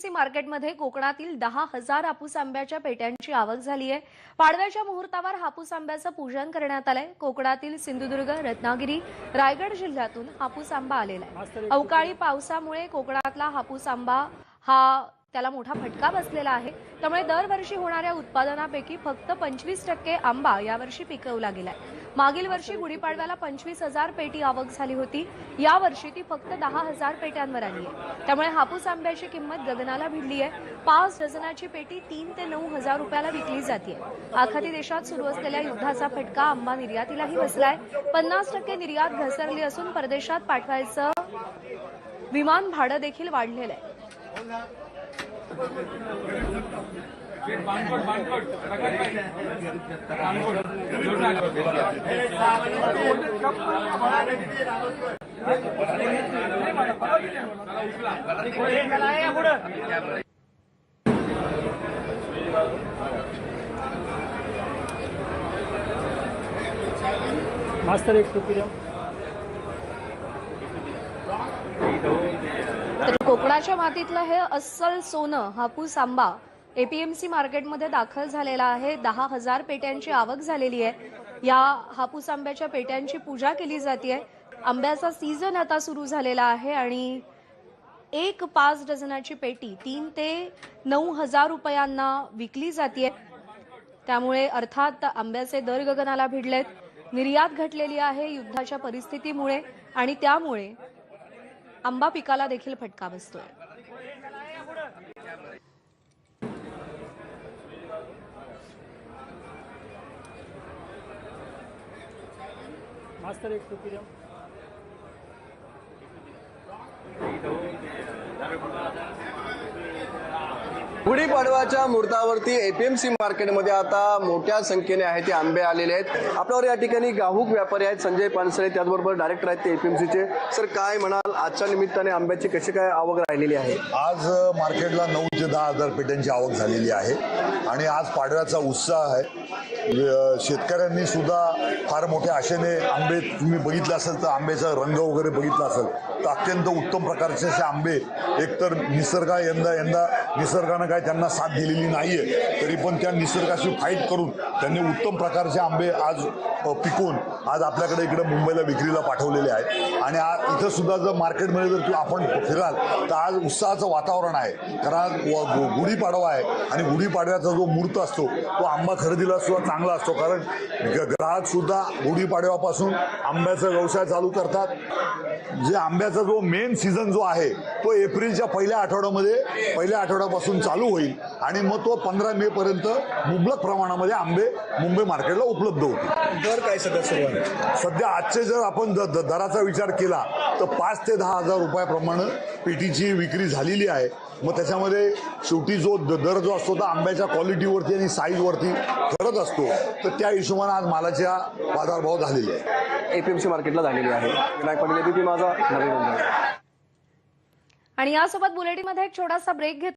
मार्केटमध्ये कोकणातील 10,000 हापूस आंब्याच्या पेट्यांची आवक झाली आहे। पाडव्याच्या मुहूर्तावर हापूस आंब्याचं पूजन करण्यात आलंय। कोकणातील सिंधुदुर्ग, रत्नागिरी, रायगड जिल्ह्यातून हापूस आंबा आलेला आहे। अवकाळी पावसामुळे कोकणातला हापूस आंबा त्याला मोठा फटका बसलेला आहे। त्यामुळे दरवर्षी होणाऱ्या उत्पादनापैकी फक्त 25% आंबा यावर्षी पिकवला गेलाय। मागील वर्षी गुढीपाडव्याला 25,000 पेटी आवक झाली होती। यावर्षी ती फक्त 10,000 पेट्यांवर आली आहे। त्यामुळे हापूस आंब्याची किंमत गगनाला भिडली आहे। 5 डझनाची पेटी 3 ते 9,000 रुपयाला विकली जाते। आखाती देशात सुरू असलेल्या युद्धाचा फटका आंबा निर्यातीलाही बसलाय। 50% निर्यात घसरली असून परदेशात पाठवायचं विमान भाडं देखील वाढलेलं आहे। मास्टर एक टोपी द्या। तर कोकणाच्या मातीतलं हे अस्सल सोनं हापूस आंबा एपीएमसी मार्केटमध्ये दाखल झालेला आहे। 10,000 पेट्यांची आवक झालेली आहे। या हापूस आंब्याच्या पेट्यांची पूजा केली जाते। आंब्याचा सीझन आता सुरू झालेला आहे आणि 5 डझनाची पेटी 3 ते 9,000 रुपयांना विकली जाते। त्यामुळे अर्थात आंब्याचे दर गगनाला भिडलेत। निर्यात घटलेली आहे युद्धाच्या परिस्थितीमुळे आणि त्यामुळे आंबा पिकाला देखील फटका बसतोय। मास्टर एक टोपी द्या। गुढीपाडव्याच्या मुहूर्तावरती एपीएमसी मार्केटमध्ये आता मोठ्या संख्येने आहे ते आंबे आलेले आहेत। आपल्यावर या ठिकाणी घाऊक व्यापारी आहेत संजय पानसरे, त्याचबरोबर डायरेक्टर आहेत ते एपीएमसीचे। सर, काय म्हणाल, आजच्या निमित्ताने आंब्याची कशी काय आवक राहिलेली आहे? आज मार्केटला 9 ते 10,000 पेट्यांची आवक झालेली आहे आणि आज पाडव्याचा उत्साह आहे। शेतकऱ्यांनी सुद्धा फार मोठ्या आशेने आंबे, तुम्ही बघितले असेल तर आंब्याचा रंग वगैरे बघितला असेल तर अत्यंत उत्तम प्रकारचे असे आंबे, एकतर यंदा निसर्गानं काय त्यांना साथ दिलेली नाहीये, तरी पण त्या निसर्गाशी फाईट करून त्यांनी उत्तम प्रकारचे आंबे आज पिकवून आज आपल्याकडे इकडे मुंबईला विक्रीला पाठवलेले आहेत। आणि आज इथं सुद्धा जर मार्केटमध्ये जर आपण फिराल तर आज उत्साहाचं वातावरण आहे, कारण गुढीपाडवा आहे आणि गुढीपाडव्याचा जो मुहूर्त असतो तो आंबा खरेदीला सुद्धा चांगला असतो, कारण ग्राहक सुद्धा गुढीपाडव्यापासून आंब्याचा व्यवसाय चालू करतात। जे आंब्याचा जो मेन सीझन जो आहे तो एप्रिलच्या पहिल्या आठवड्यापासून चालू होईल आणि मग तो 15 मे पर्यंत मुबलक प्रमाणामध्ये आंबे मुंबई मार्केटला उपलब्ध होतील। दर काय सध्या सुरू आहे? सध्या आजचे जर आपण दराचा विचार केला तर 5 ते 10,000 रुपयाप्रमाणे पेटीची विक्री झालेली आहे। मग त्याच्यामध्ये शेवटी जो दर जो असतो तो आंब्याच्या क्वालिटीवरती आणि साईजवरती ठरत असतो, तर त्या हिशोबाने आज मालाच्या बाजारभाव झालेले आहे। एपीएमसी मार्केटला झालेली आहे। विनायक पाटील, एबीपी माझा, नवी मुंबई। आणि यासोबत बुलेटिनमध्ये एक छोटासा ब्रेक घेतो।